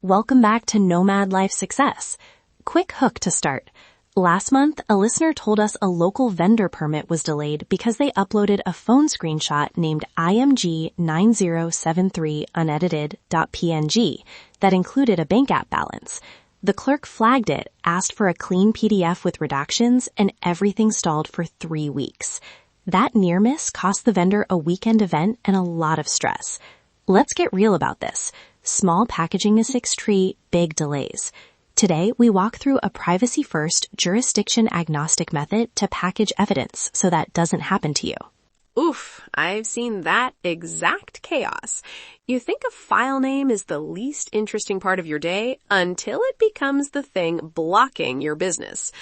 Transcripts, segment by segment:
welcome back to Nomad Life Success. Quick hook to start. Last month, a listener told us a local vendor permit was delayed because they uploaded a phone screenshot named IMG9073 unedited.png that included a bank app balance. The clerk flagged it, asked for a clean PDF with redactions, and everything stalled for 3 weeks. That near miss cost the vendor a weekend event and a lot of stress. Let's get real about this. Small packaging mistakes treat big delays. Today, we walk through a privacy-first, jurisdiction-agnostic method to package evidence so that doesn't happen to you. Oof, I've seen that exact chaos. You think a file name is the least interesting part of your day until it becomes the thing blocking your business.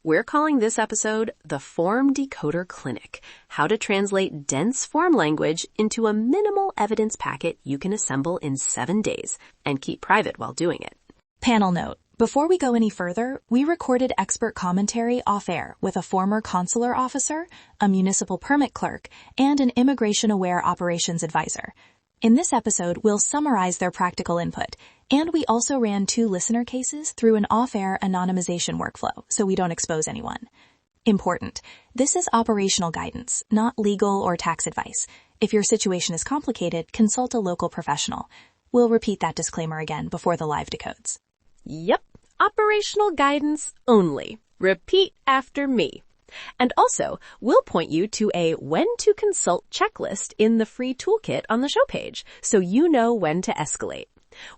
We're calling this episode the Form Decoder Clinic, how to translate dense form language into a minimal evidence packet you can assemble in 7 days and keep private while doing it. Panel note. Before we go any further, we recorded expert commentary off-air with a former consular officer, a municipal permit clerk, and an immigration-aware operations advisor. In this episode, we'll summarize their practical input, and we also ran 2 listener cases through an off-air anonymization workflow, so we don't expose anyone. Important. This is operational guidance, not legal or tax advice. If your situation is complicated, consult a local professional. We'll repeat that disclaimer again before the live decodes. Yep. Operational guidance only. Repeat after me. And also, we'll point you to a when to consult checklist in the free toolkit on the show page, so you know when to escalate.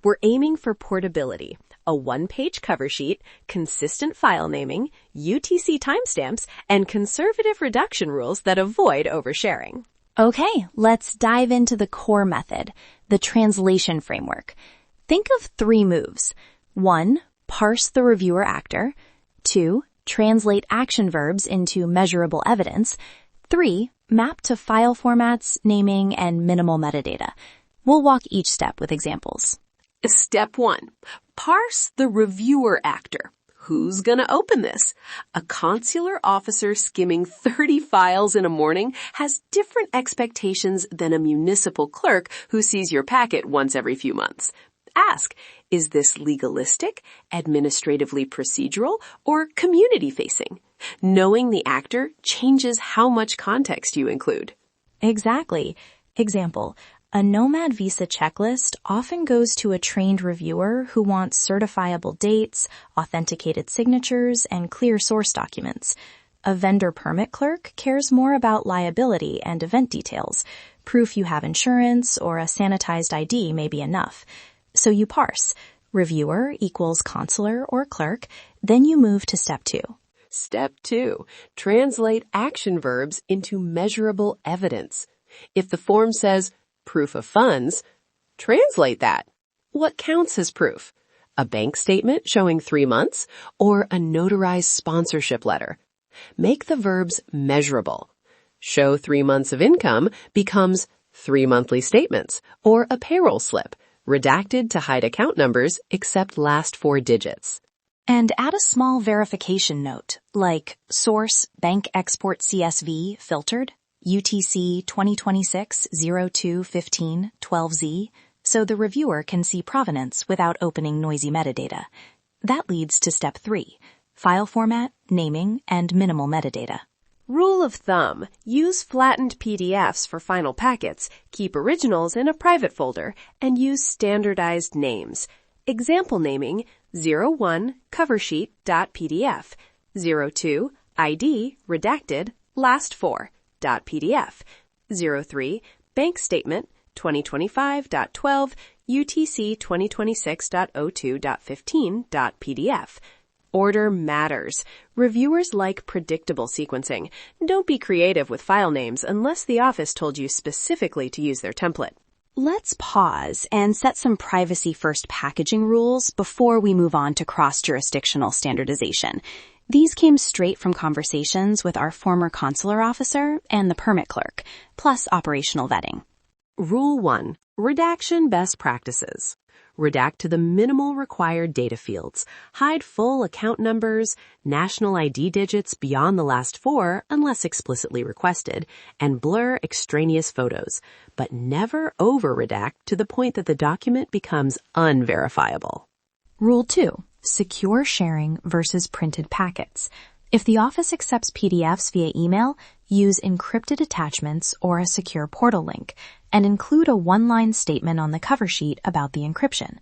We're aiming for portability, a 1-page cover sheet, consistent file naming, UTC timestamps, and conservative reduction rules that avoid oversharing. Okay, let's dive into the core method, the translation framework. Think of 3 moves. 1. Parse the reviewer actor. 2. Translate action verbs into measurable evidence. 3. Map to file formats, naming, and minimal metadata. We'll walk each step with examples. Step 1. Parse the reviewer actor. Who's gonna open this? A consular officer skimming 30 files in a morning has different expectations than a municipal clerk who sees your packet once every few months. Ask, is this legalistic, administratively procedural, or community-facing? Knowing the actor changes how much context you include. Exactly. Example, a Nomad visa checklist often goes to a trained reviewer who wants certifiable dates, authenticated signatures, and clear source documents. A vendor permit clerk cares more about liability and event details. Proof you have insurance or a sanitized ID may be enough. So you parse. Reviewer equals consular or clerk. Then you move to step 2. Step 2. Translate action verbs into measurable evidence. If the form says proof of funds, translate that. What counts as proof? A bank statement showing 3 months or a notarized sponsorship letter? Make the verbs measurable. Show 3 months of income becomes 3 monthly statements or a payroll slip, redacted to hide account numbers except last 4 digits. And add a small verification note, like source bank export CSV filtered, UTC 2026-02-15-12Z, so the reviewer can see provenance without opening noisy metadata. That leads to step 3, file format, naming, and minimal metadata. Rule of thumb, use flattened PDFs for final packets, keep originals in a private folder, and use standardized names. Example naming, 01 coversheet.pdf, 02 ID redacted last 4.pdf, 03 bank statement 2025.12 UTC 2026.02.15.pdf. Order matters. Reviewers like predictable sequencing. Don't be creative with file names unless the office told you specifically to use their template. Let's pause and set some privacy-first packaging rules before we move on to cross-jurisdictional standardization. These came straight from conversations with our former consular officer and the permit clerk, plus operational vetting. Rule 1. Redaction best practices. Redact to the minimal required data fields. Hide full account numbers, national ID digits beyond the last 4 unless explicitly requested, and blur extraneous photos. But never over-redact to the point that the document becomes unverifiable. Rule 2. Secure sharing versus printed packets. If the office accepts PDFs via email, use encrypted attachments or a secure portal link, and include a one-line statement on the cover sheet about the encryption.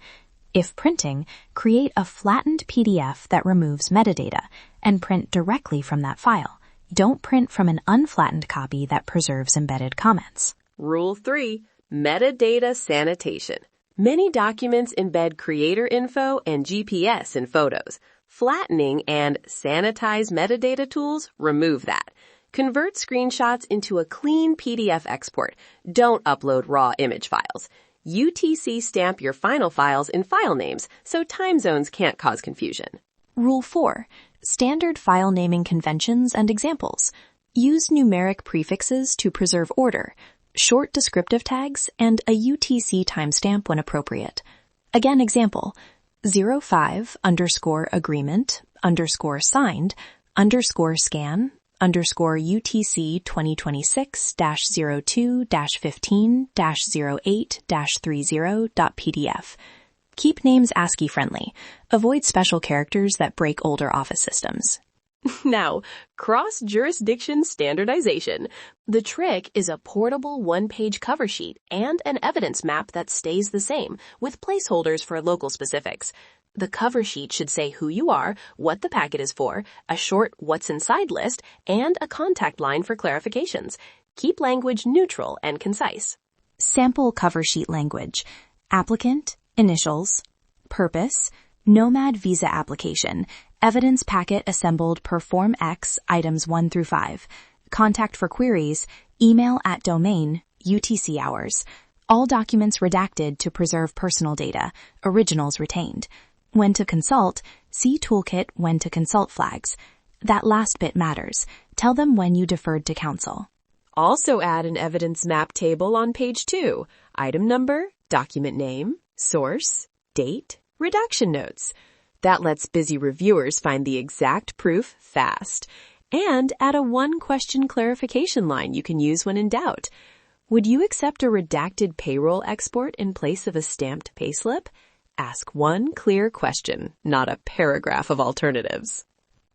If printing, create a flattened PDF that removes metadata and print directly from that file. Don't print from an unflattened copy that preserves embedded comments. Rule 3. Metadata sanitation. Many documents embed creator info and GPS in photos. Flattening and sanitize metadata tools remove that. Convert screenshots into a clean PDF export. Don't upload raw image files. UTC stamp your final files in file names so time zones can't cause confusion. Rule 4. Standard file naming conventions and examples. Use numeric prefixes to preserve order, short descriptive tags, and a UTC timestamp when appropriate. Again, example, 05_agreement_signed_scan_UTC 2026-02-15-08-30.pdf. Keep names ASCII friendly. Avoid special characters that break older office systems. Now, cross-jurisdiction standardization. The trick is a portable one-page cover sheet and an evidence map that stays the same, with placeholders for local specifics. The cover sheet should say who you are, what the packet is for, a short what's inside list, and a contact line for clarifications. Keep language neutral and concise. Sample cover sheet language. Applicant, initials, purpose, Nomad visa application, evidence packet assembled per Form X, items 1 through 5. Contact for queries, email at domain, UTC hours. All documents redacted to preserve personal data, originals retained. When to consult, see Toolkit when to consult flags. That last bit matters. Tell them when you deferred to counsel. Also add an evidence map table on page 2. Item number, document name, source, date, redaction notes. That lets busy reviewers find the exact proof fast. And add a one-question clarification line you can use when in doubt. Would you accept a redacted payroll export in place of a stamped payslip? Ask one clear question, not a paragraph of alternatives.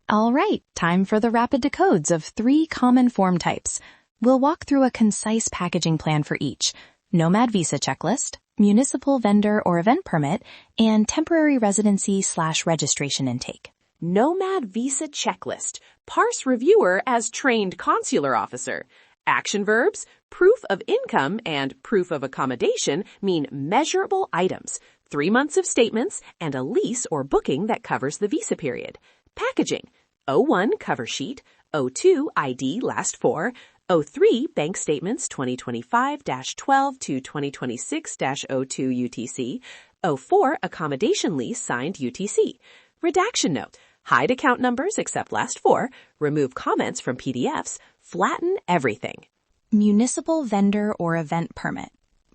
All right, time for the rapid decodes of 3 common form types. We'll walk through a concise packaging plan for each: Nomad visa checklist, municipal vendor or event permit, and temporary residency/registration intake. Nomad visa checklist. Parse reviewer as trained consular officer. Action verbs, proof of income and proof of accommodation mean measurable items, 3 months of statements, and a lease or booking that covers the visa period. Packaging, O1 cover sheet, O2 ID last 4, O3 bank statements 2025-12 to 2026-02 UTC, O4 accommodation lease signed UTC. Redaction note, hide account numbers except last 4, remove comments from PDFs, flatten everything. Municipal vendor or event permit.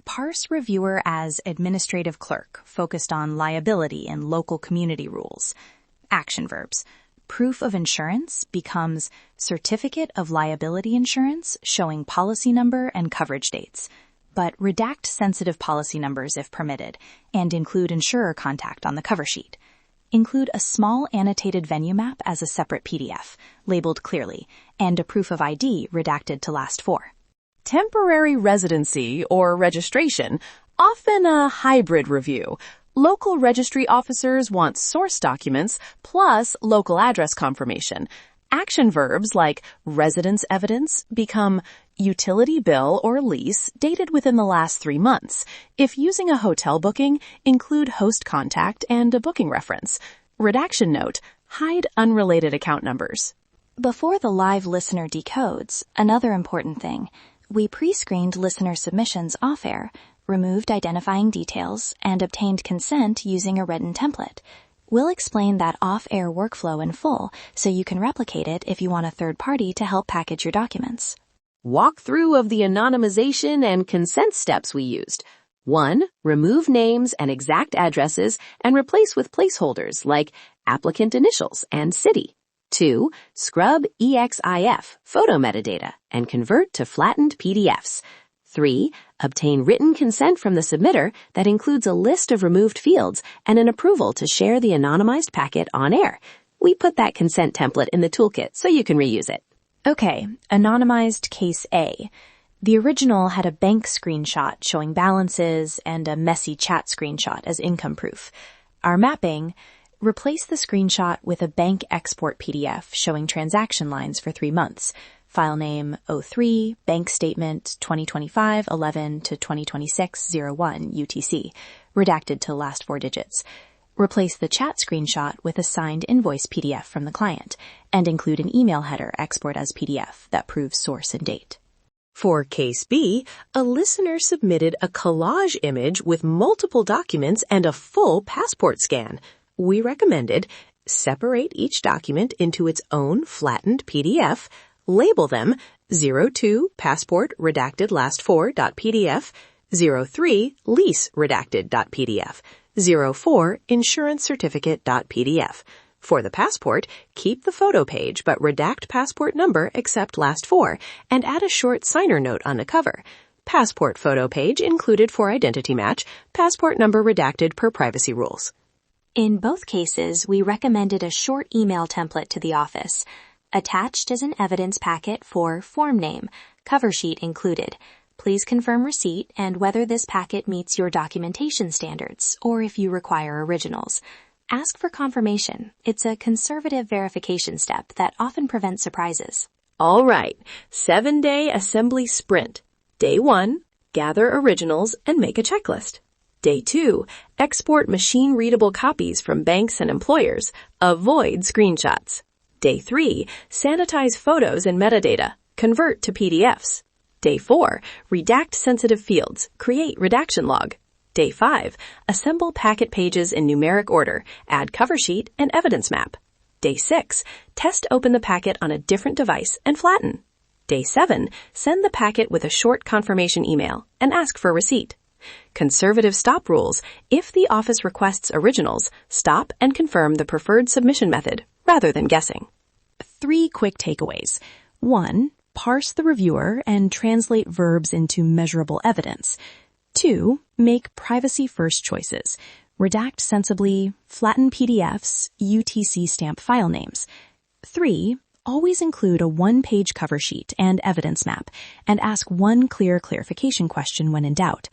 Parse reviewer as administrative clerk, focused on liability and local community rules. Action verbs. Proof of insurance becomes certificate of liability insurance showing policy number and coverage dates. But redact sensitive policy numbers if permitted, and include insurer contact on the cover sheet. Include a small annotated venue map as a separate PDF, labeled clearly, and a proof of ID redacted to last 4. Temporary residency or registration, often a hybrid review. Local registry officers want source documents plus local address confirmation. Action verbs like residence evidence become utility bill or lease dated within the last 3 months. If using a hotel booking, include host contact and a booking reference. Redaction note, hide unrelated account numbers. Before the live listener decodes, another important thing. We pre-screened listener submissions off-air, removed identifying details, and obtained consent using a written template. We'll explain that off-air workflow in full so you can replicate it if you want a third party to help package your documents. Walkthrough of the anonymization and consent steps we used. 1. Remove names and exact addresses and replace with placeholders like applicant initials and city. 2. Scrub EXIF, photo metadata, and convert to flattened PDFs. 3. Obtain written consent from the submitter that includes a list of removed fields and an approval to share the anonymized packet on air. We put that consent template in the toolkit so you can reuse it. Okay, anonymized case A. The original had a bank screenshot showing balances and a messy chat screenshot as income proof. Our mapping: replace the screenshot with a bank export PDF showing transaction lines for 3 months. File name 03, bank statement 2025-11 to 2026-01 UTC, redacted to last 4 digits. Replace the chat screenshot with a signed invoice PDF from the client, and include an email header export as PDF that proves source and date. For case B, a listener submitted a collage image with multiple documents and a full passport scan. We recommended separate each document into its own flattened PDF, label them 02 passport redacted last 4.pdf, 03 lease redacted.pdf, 04 insurance certificate.pdf. For the passport, keep the photo page but redact passport number except last 4 and add a short signer note on the cover. Passport photo page included for identity match, passport number redacted per privacy rules. In both cases, we recommended a short email template to the office. Attached is an evidence packet for form name, cover sheet included. Please confirm receipt and whether this packet meets your documentation standards or if you require originals. Ask for confirmation. It's a conservative verification step that often prevents surprises. All right, 7-day assembly sprint. Day 1, gather originals and make a checklist. Day 2, export machine-readable copies from banks and employers. Avoid screenshots. Day 3, sanitize photos and metadata. Convert to PDFs. Day 4, redact sensitive fields. Create redaction log. Day 5, assemble packet pages in numeric order. Add cover sheet and evidence map. Day 6, test open the packet on a different device and flatten. Day 7, send the packet with a short confirmation email and ask for receipt. Conservative stop rules. If the office requests originals, stop and confirm the preferred submission method rather than guessing. 3 quick takeaways. 1, parse the reviewer and translate verbs into measurable evidence. 2, make privacy-first choices. Redact sensibly, flatten PDFs, UTC stamp file names. 3, always include a 1-page cover sheet and evidence map, and ask one clear clarification question when in doubt.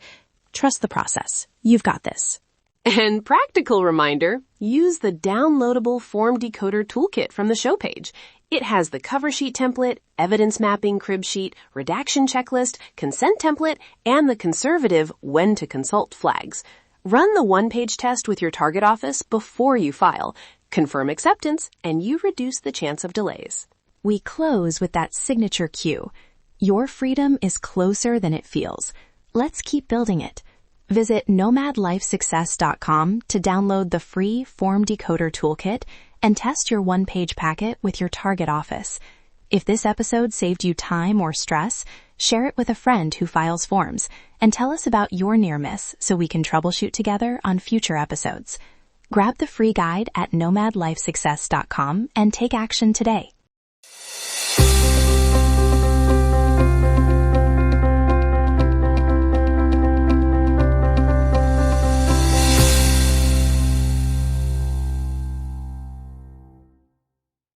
Trust the process. You've got this. And practical reminder, use the downloadable Form Decoder Toolkit from the show page. It has the cover sheet template, evidence mapping crib sheet, redaction checklist, consent template, and the conservative when to consult flags. Run the 1-page test with your target office before you file. Confirm acceptance, and you reduce the chance of delays. We close with that signature cue. Your freedom is closer than it feels. Let's keep building it. Visit nomadlifesuccess.com to download the free Form Decoder Toolkit and test your 1-page packet with your target office. If this episode saved you time or stress, share it with a friend who files forms and tell us about your near miss so we can troubleshoot together on future episodes. Grab the free guide at nomadlifesuccess.com and take action today.